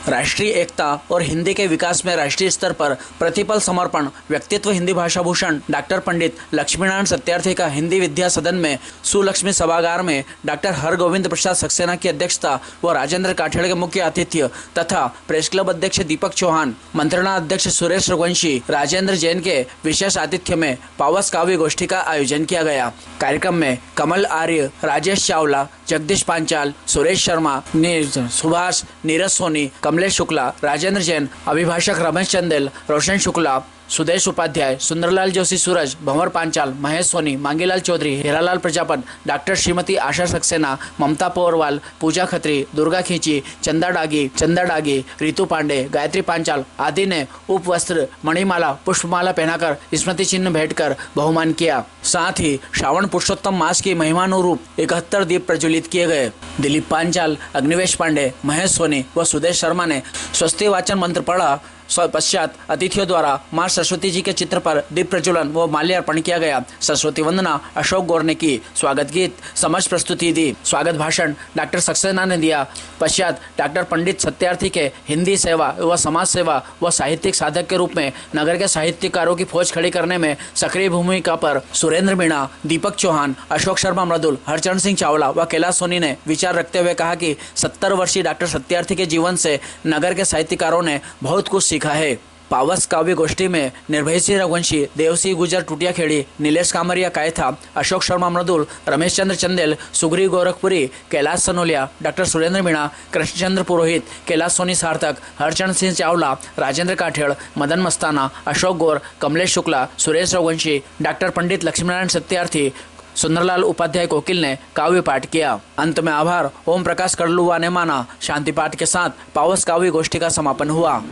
राष्ट्रीय एकता और हिंदी के विकास में राष्ट्रीय स्तर पर प्रतिपल समर्पण व्यक्तित्व हिंदी भाषा भूषण डॉक्टर पंडित लक्ष्मीनारायण सत्यार्थी का हिंदी विद्या सदन में सुलक्ष्मी सभागार में डॉक्टर हरगोविंद प्रसाद सक्सेना की अध्यक्षता व राजेंद्र काठेड़ के मुख्य आतिथ्य तथा प्रेस क्लब अध्यक्ष दीपक चौहान, मंत्रणा अध्यक्ष सुरेश रघुवंशी, राजेंद्र जैन के विशेष आतिथ्य में पावस काव्य गोष्ठी का आयोजन किया गया। कार्यक्रम में कमल आर्य, राजेश चावला, जगदीश पांचाल, सुरेश शर्मा, सुभाष, नीरज सोनी, कमलेश शुक्ला, राजेंद्र जैन, अभिभाषक रमेश चंदेल, रोशन शुक्ला, सुदेश उपाध्याय, सुंदरलाल जोशी सूरज, भंवर पांचाल, महेश सोनी, मांगीलाल चौधरी, हीरालाल प्रजापत, डॉक्टर श्रीमती आशा सक्सेना, ममता पोरवाल, पूजा खत्री, दुर्गा खींची, चंदा डागी, रितु पांडे, गायत्री पांचाल आदि ने उपवस्त्र, मणिमाला, पुष्पमाला पहनाकर स्मृति चिन्ह भेंटकर बहुमान किया। साथ ही श्रावण पुरुषोत्तम मास की महिमानुरूप 71 दीप प्रज्वलित किए गए। दिलीप पांचाल, अग्निवेश पांडे, महेश सोनी व सुदेश शर्मा ने स्वस्ति वाचन मंत्र पढ़ा। पश्चात अतिथियों द्वारा मां सरस्वती जी के चित्र पर दीप प्रज्वलन व माल्यार्पण किया गया। सरस्वती वंदना अशोक गौर ने की। स्वागत गीत समझ प्रस्तुति दी। स्वागत भाषण डॉक्टर सक्सेना ने दिया। पश्चात डॉक्टर पंडित सत्यार्थी के हिंदी सेवा व समाज सेवा व साहित्यिक साधक के रूप में नगर के साहित्यकारों की फौज खड़ी करने में सक्रिय भूमिका पर सुरेंद्र मीणा, दीपक चौहान, अशोक शर्मा मृदुल, हरचरण सिंह चावला व कैलाश सोनी ने विचार रखते हुए कहा कि 70 वर्षीय डॉक्टर सत्यार्थी के जीवन से नगर के साहित्यकारों ने बहुत कुछ सीखा है। पावस काव्य गोष्ठी में निर्भय सिंह रघुवंशी, देवसी गुजर टूटिया खेड़ी, नीलेश कामरिया कायथा, अशोक शर्मा मृदुल, रमेश चंद्र चंदेल, सुग्री गोरखपुरी, कैलाश सनोलिया, डॉक्टर सुरेंद्र मीणा, कृष्णचंद्र पुरोहित, कैलाश सोनी सार्थक, हरचरण सिंह चावला, राजेंद्र काठेड़, मदन मस्ताना, अशोक गौर, कमलेश शुक्ला, सुरेश रघुवंशी, डॉक्टर पंडित लक्ष्मीनारायण सत्यार्थी, सुंदरलाल उपाध्याय कोकिल ने काव्य पाठ किया। अंत में आभार ओम प्रकाश कड़लुआ ने माना। शांति पाठ के साथ पावस काव्य गोष्ठी का समापन हुआ।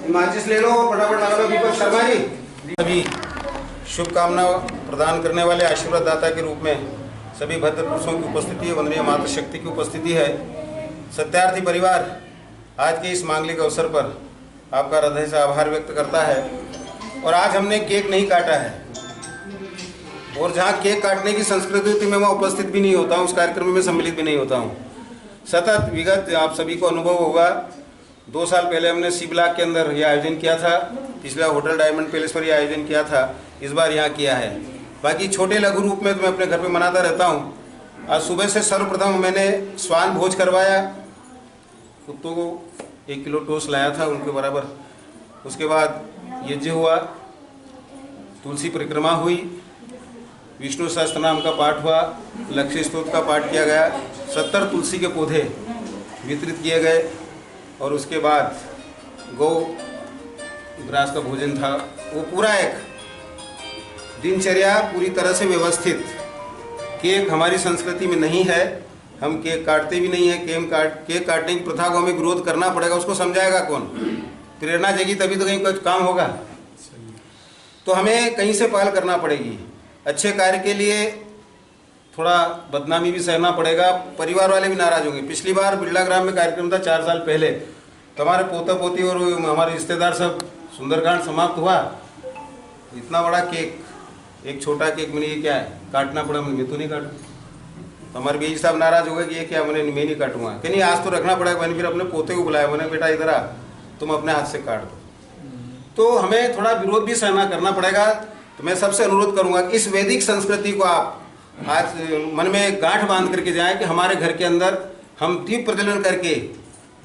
माचिस ले लो, फटाफट लगा लो। दीपक शर्मा जी सभी शुभकामना प्रदान करने वाले आशीर्वाद दाता के रूप में सभी भद्र पुरुषों की उपस्थिति है, वंदनीय मातृशक्ति की उपस्थिति है। सत्यार्थी परिवार आज के इस मांगलिक अवसर पर आपका हृदय से आभार व्यक्त करता है। और आज हमने केक नहीं काटा है, और जहाँ केक काटने की संस्कृति होती है मैं वहाँ उपस्थित भी नहीं होता हूँ, उस कार्यक्रम में सम्मिलित भी नहीं होता हूँ। सतत विगत आप सभी को अनुभव होगा, 2 साल पहले हमने सी ब्लॉक के अंदर यह आयोजन किया था, पिछला होटल डायमंड पैलेस पर यह आयोजन किया था, इस बार यहाँ किया है। बाकी छोटे लघु रूप में तो मैं अपने घर पे मनाता रहता हूँ। आज सुबह से सर्वप्रथम मैंने स्वान भोज करवाया, कुत्तों को 1 किलो टोस्ट लाया था उनके बराबर। उसके बाद यज्ञ हुआ, तुलसी परिक्रमा हुई, विष्णु सहस्त्र नाम का पाठ हुआ, लक्ष्य स्तोत्र का पाठ किया गया, 70 तुलसी के पौधे वितरित किए गए। और उसके बाद गौ ग्रास का भोजन था। वो पूरा एक दिनचर्या पूरी तरह से व्यवस्थित। केक हमारी संस्कृति में नहीं है, हम केक काटते भी नहीं है। केक काटने की प्रथा को हमें विरोध करना पड़ेगा। उसको समझाएगा कौन? प्रेरणा जगी तभी तो कहीं कुछ काम होगा। तो हमें कहीं से पहल करना पड़ेगी। अच्छे कार्य के लिए थोड़ा बदनामी भी सहना पड़ेगा, परिवार वाले भी नाराज होंगे। पिछली बार बिरला ग्राम में कार्यक्रम था 4 साल पहले, तो हमारे पोता पोती और हमारे रिश्तेदार सब सुंदरकांड समाप्त हुआ। इतना बड़ा केक, एक छोटा केक मैंने ये क्या है काटना पड़ा, मैं तो नहीं काटूँ। तो हमारे बीजी साहब नाराज हो गए कि ये क्या, मैं नहीं काटूंगा। कि नहीं, आज तो रखना पड़ेगा। मैंने फिर अपने पोते को बुलाया, मैंने बेटा इधर आ, तुम अपने हाथ से काट दो। तो हमें थोड़ा विरोध भी सहना करना पड़ेगा। तो मैं सबसे अनुरोध करूंगा इस वैदिक संस्कृति को आप आज मन में गांठ बांध करके जाएं कि हमारे घर के अंदर हम दीप प्रज्वलन करके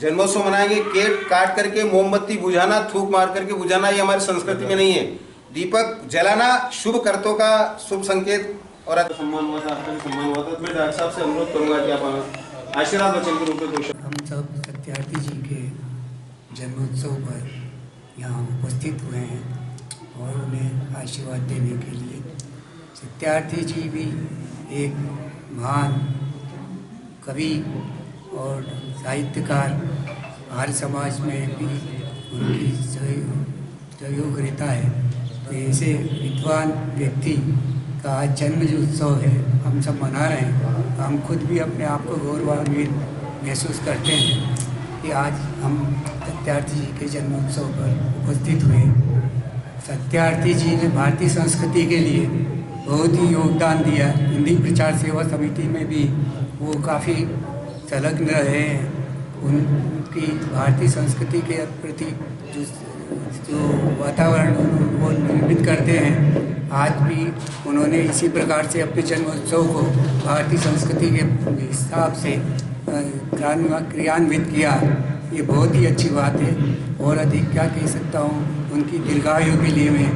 जन्मोत्सव मनाएंगे। केक काट करके मोमबत्ती बुझाना, थूक मार करके बुझाना, ये हमारी संस्कृति में नहीं है। दीपक जलाना शुभ कर्तों का शुभ संकेत और सम्मान हुआ था, सम्मान हुआ था। मैं डॉक्टर साहब से अनुरोध करूंगा कि आप आशीर्वाद वचन के रूप में हम सब सत्यार्थी जी के जन्मोत्सव पर यहाँ उपस्थित हुए हैं और उन्हें आशीर्वाद देने के लिए। सत्यार्थी जी भी एक महान कवि और साहित्यकार, आर्य समाज में भी उनकी सहयोग रहता है। तो ऐसे विद्वान व्यक्ति का आज जन्म जो उत्सव है हम सब मना रहे हैं। हम खुद भी अपने आप को गौरवान्वित महसूस करते हैं कि आज हम सत्यार्थी जी के जन्मोत्सव पर उपस्थित हुए। सत्यार्थी जी ने भारतीय संस्कृति के लिए बहुत ही योगदान दिया। हिंदी प्रचार सेवा समिति में भी वो काफ़ी संलग्न रहे हैं। उनकी भारतीय संस्कृति के प्रति जो वातावरण वो निर्मित करते हैं, आज भी उन्होंने इसी प्रकार से अपने जन्मोत्सव को भारतीय संस्कृति के हिसाब से क्रियान्वित किया। ये बहुत ही अच्छी बात है और अधिक क्या कह सकता हूँ। उनकी दीर्घायु के लिए मैं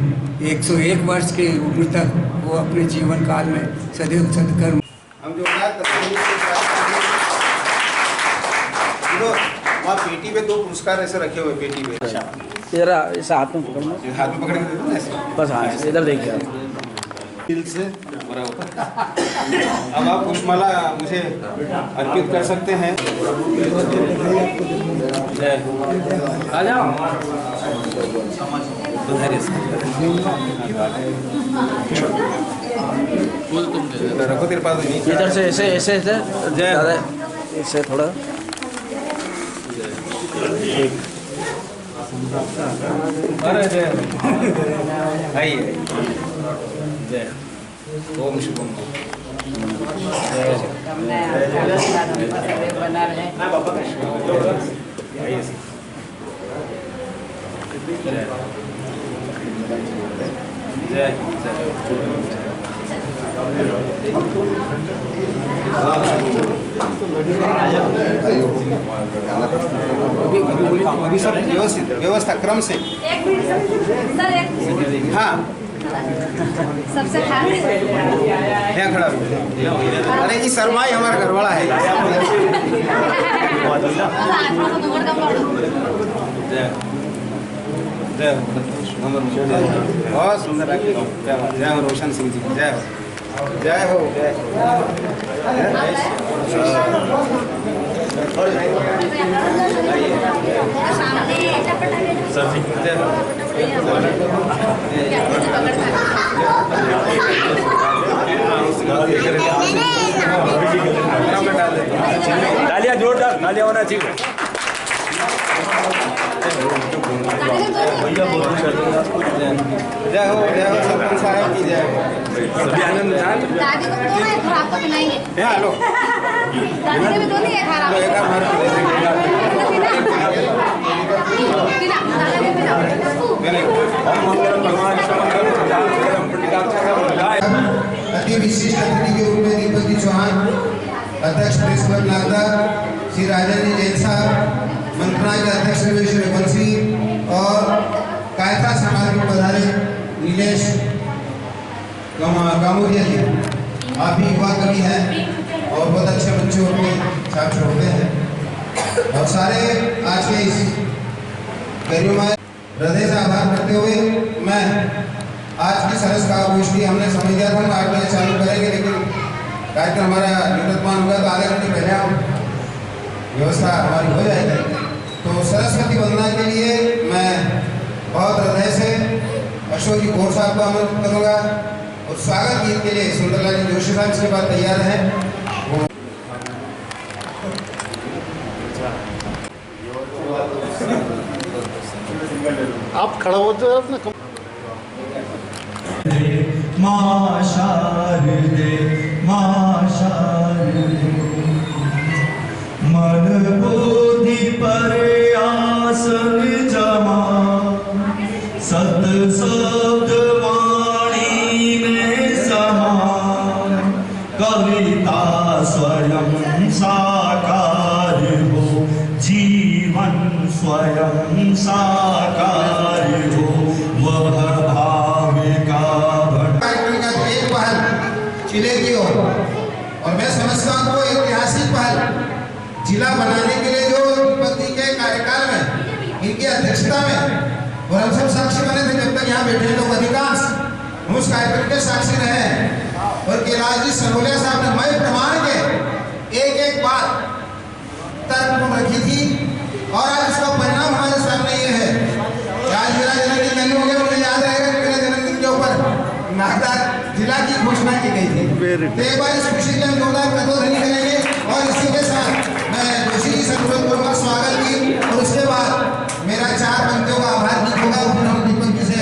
101 वर्ष की उम्र तक वो अपने जीवन काल में सदैव सदकर्म। हम जो वहाँ पेटी पे 2 पुरस्कार ऐसे रखे हुए पेटी पे। जरा इस हाथ में पकड़ना, हाथ में पकड़ के दे दो ऐसे। बस हाँ इधर देखिए दिल से अब आप पुष्पमाला मुझे अर्पित कर सकते हैं। आ जाओ रखो तेरे पास नहीं। इधर से ऐसे ऐसे ऐसे ज़्यादा ऐसे थोड़ा अरे जय आइए जय ओम शुभम बना रहे अभी सब व्यवस्था क्रम से। एक मिनट सर, एक हाँ सबसे खास यहाँ खड़ा हो। अरे ये शर्माई हमारा घरवाला है। जय बहुत सुंदर लगे। जय हो रोशन सिंह जी, जय हो जय हो जय। तालियां जोरदार तालियां होना चाहिए। जय हो सरपंच साहब की जय हो। सभी आनंद दादी को तो है, फिर आपको पिलाएंगे। यहाँ लो दादी ने भी तो नहीं है खा रहा। एक बार अति विशिष्ट अतिथि के रूप में दीपक जी चौहान, अध्यक्ष प्रेस क्लब नागदा, श्री राजेंद्र जैन साहब, मंत्रालय के अध्यक्ष निवेश बंसी और कायता समाज के पधारे नीलेश कामोरिया जी। आप भी युवा कवि हैं और बहुत अच्छे बच्चों को छात्र होते हैं और सारे आज के इस गरिमामय हृदय से आभार करते हुए मैं आज की सरस काव्यगोष्ठी हमने समझ लिया था हम 8 बजे चालू करेंगे, लेकिन कार्यक्रम हमारा निवृत्तमान होगा तो आधे घंटे पहले हम व्यवस्था हमारी हो जाएगी। तो सरस्वती वंदना के लिए मैं बहुत हृदय से अशोक जी गौर साहब को आमंत्रित करूँगा और स्वागत गीत के लिए सुंदरलाल जी जोशी साहब इसके बाद तैयार हैं। आप खड़ा होते हो अपने माँ शारदे मन बोधि पर आसन जमा सत शब्द वाणी में समा कविता स्वयं साकार हो जीवन स्वयं साकार हो वह भाव का एक पहल जिले की ओर और मैं समझता हूँ वो ऐतिहासिक पहल जिला बनाने के लिए जो विपत्ति के कार्यकाल में इनकी अध्यक्षता में और हम सब साक्षी बने थे जब तक यहाँ बैठे लोग अधिकांश हम उस कार्यक्रम के साक्षी रहे और कैलाश जी सरोलिया साहब ने मैं प्रमाण के एक बात तर्क रखी थी और आज उसका परिणाम हमारे सामने ये है। आज मेरा जन्मदिन नहीं हो गया, मुझे याद रहेगा कि मेरे जन्मदिन के ऊपर नागदा जिला की घोषणा की गई थी। तो एक बार इस खुशी के हम जोरदार कदमों करेंगे और इसी के साथ मैं जोशी जी से अनुरोध करूँगा स्वागत की और उसके बाद मेरा 4 पंक्तियों का आभार गीत होगा और फिर हम दीपक जी से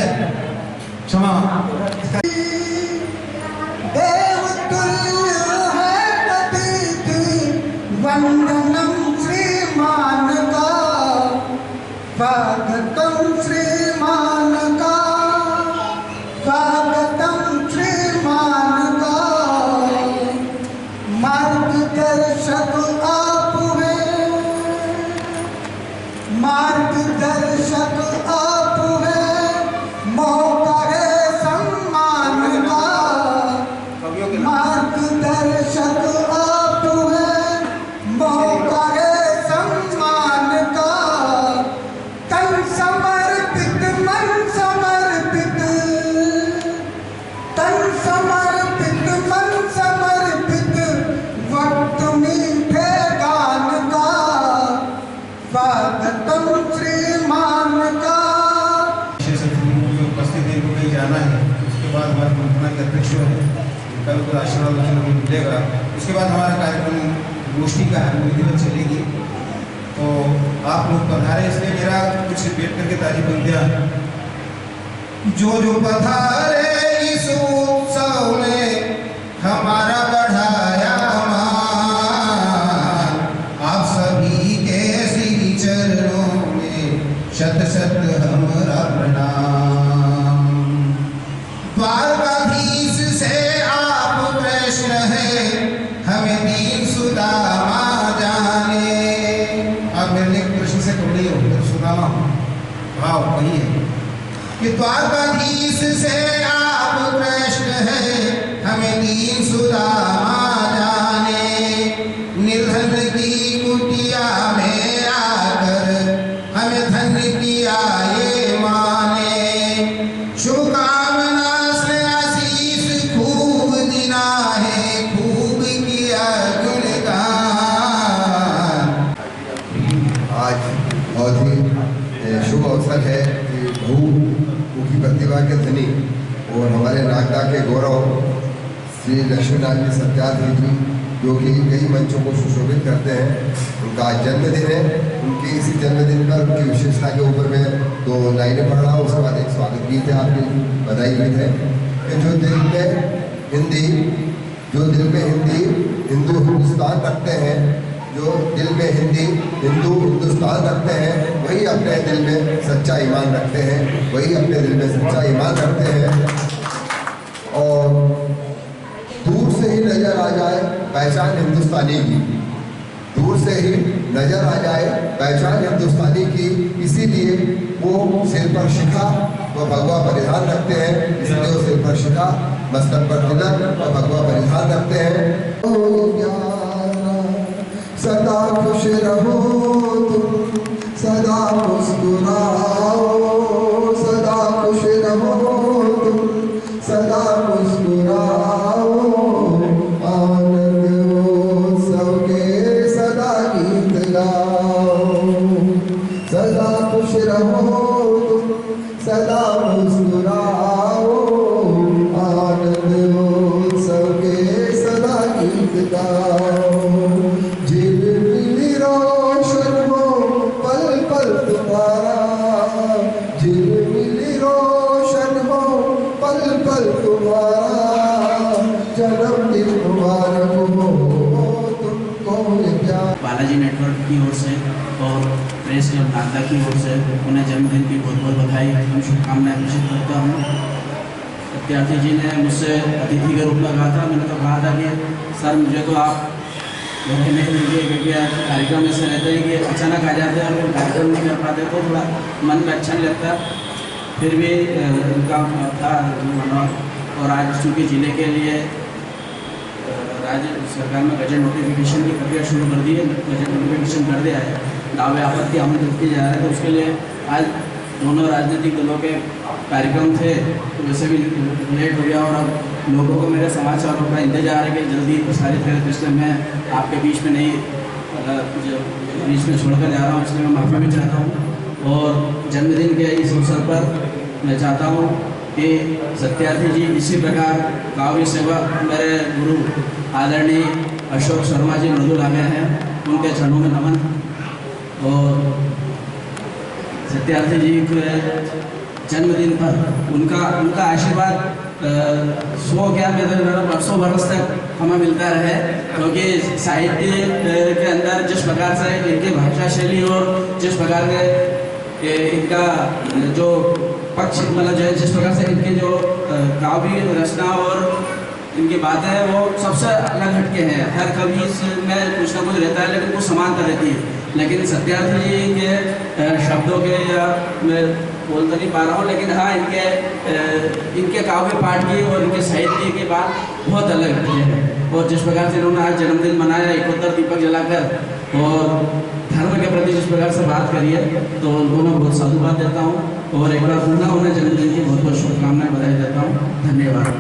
क्षमा कल को आशीर्वाद वचन हमें मिलेगा। उसके बाद हमारा कार्यक्रम गोष्ठी का है, विधिवत चलेगी। तो आप लोग पधारे, इसलिए मेरा कुछ वेट करके तारीफ बंदिया जो पधारे इस उत्सव में हमारा बढ़ाया मान, आप सभी के श्री चरणों में शत शत हमारा प्रणाम। द्वारकाधीश से आप प्रश्न है, हमें दीन सुदामा जाने। आप मेरे लिए प्रश्न से कबड़ी हो तो सुदामा हो, भाव वही है कि द्वारकाधीश से आप प्रश्न है, हमें दीन सुदामा जाने। निर्धन की कुटिया में आकर हमें धन किया ये माने। शुभकामना से आशीष खूब दिना है, खूब किया गुणगान। आज बहुत ही शुभ अवसर है कि बहुमुखी प्रतिभा के धनी और हमारे नागदा के गौरव श्री लक्ष्मीनाथ जी सत्यार्थी जी, जो कि कई मंचों को सुशोभित करते हैं, उनका आज जन्मदिन है। उनके इसी जन्मदिन पर उनकी विशेषता के ऊपर मैं 2 लाइनें पढ़ रहा हूँ, उसके बाद एक स्वागत गीत है, आपकी बधाई गीत है कि जो दिल में हिंदी हिंदू हिंदुस्तान रखते हैं, जो दिल में हिंदी हिंदू हिंदुस्तान रखते हैं, वही अपने दिल में सच्चा ईमान रखते हैं, वही अपने दिल में सच्चा ईमान रखते हैं। और दूर से ही नजर आ जाए पहचान हिंदुस्तानी की, दूर से ही नजर आ जाए पहचान हिंदुस्तानी की, इसीलिए वो सिर पर शिखा व भगवा परिधान रखते हैं, इसलिए वो सिर पर शिखा, मस्तक पर तिलक व भगवा परिधान रखते हैं। सदा खुश रहो तुम, सदा मुस्कुराओ, सदा खुश रहो तुम, सदा मुस्कुराओ। आनंद उत्सव के सदा गीत गाओ, सदा खुश रहो तुम, सदा मुस्कुराओ। आनंद उत्सव के सदा गीत गाओ। झिलमिली रोशन हो पल पल तुम्हारा, झिलमिली रोशन हो पल पल तुम्हारा। जन्मदिन मुबारक हो तुमको प्यार। बालाजी नेटवर्क की ओर से और प्रेस क्लब नागदा की ओर से उन्हें जन्मदिन की बहुत बहुत बधाई एवं शुभकामनाएं प्रेषित करता हूँ। सत्यार्थी जी ने मुझसे अतिथि के रूप में कहा था, मैंने तो कहा था कि सर मुझे तो आप नहीं मिलिए, क्योंकि कार्यक्रम ऐसे रहते हैं कि अचानक आ जाते हैं और कार्यक्रम नहीं कर पाते, तो थोड़ा मन में अच्छा नहीं लगता। फिर भी उनका था और आज चूँकि जिले के लिए राज्य सरकार में बजट नोटिफिकेशन की प्रक्रिया शुरू कर दी है, बजट नोटिफिकेशन कर दिया है, दावे आपत्ति आमंत्रित किए जा रहे हैं, तो उसके लिए आज दोनों राजनीतिक दलों के कार्यक्रम थे, तो वैसे भी लेट हो गया और अब लोगों को मेरे समाचारों का इंतजार है कि जल्दी प्रसारित करें, तो इसलिए मैं आपके बीच में नहीं बीच में छोड़कर जा रहा हूँ, इसलिए मैं माफ़ी भी चाहता हूँ। और जन्मदिन के इस अवसर पर मैं चाहता हूँ कि सत्यार्थी जी इसी प्रकार काव्य सेवा मेरे गुरु आदरणीय अशोक शर्मा जी मृदुल आ गए हैं, उनके चरणों में नमन। और सत्यार्थी जी के जन्मदिन पर उनका आशीर्वाद 100 क्या वर्षों बरस तक हमें मिलता रहे, क्योंकि साहित्य के अंदर जिस प्रकार से इनकी भाषा शैली और जिस प्रकार के इनका जो पक्ष मतलब जिस प्रकार से इनकी जो काव्य रचना और इनकी बातें हैं वो सबसे अलग हटके हैं। हर कवि में कुछ ना कुछ रहता है, लेकिन कुछ समानता रहती है। लेकिन सत्यार्थी जी के शब्दों के या मैं बोल तो नहीं पा रहा हूँ, लेकिन हाँ इनके काव्य पाठ की और इनके साहित्य की बात बहुत अलग है। और जिस प्रकार से इन्होंने आज जन्मदिन मनाया 71 दीपक जलाकर और धर्म के प्रति जिस प्रकार से बात करी है, तो उनको मैं बहुत साधुवाद देता हूँ और एक बार पुनः उन्हें जन्मदिन की बहुत बहुत शुभकामनाएं बधाई देता हूँ। धन्यवाद।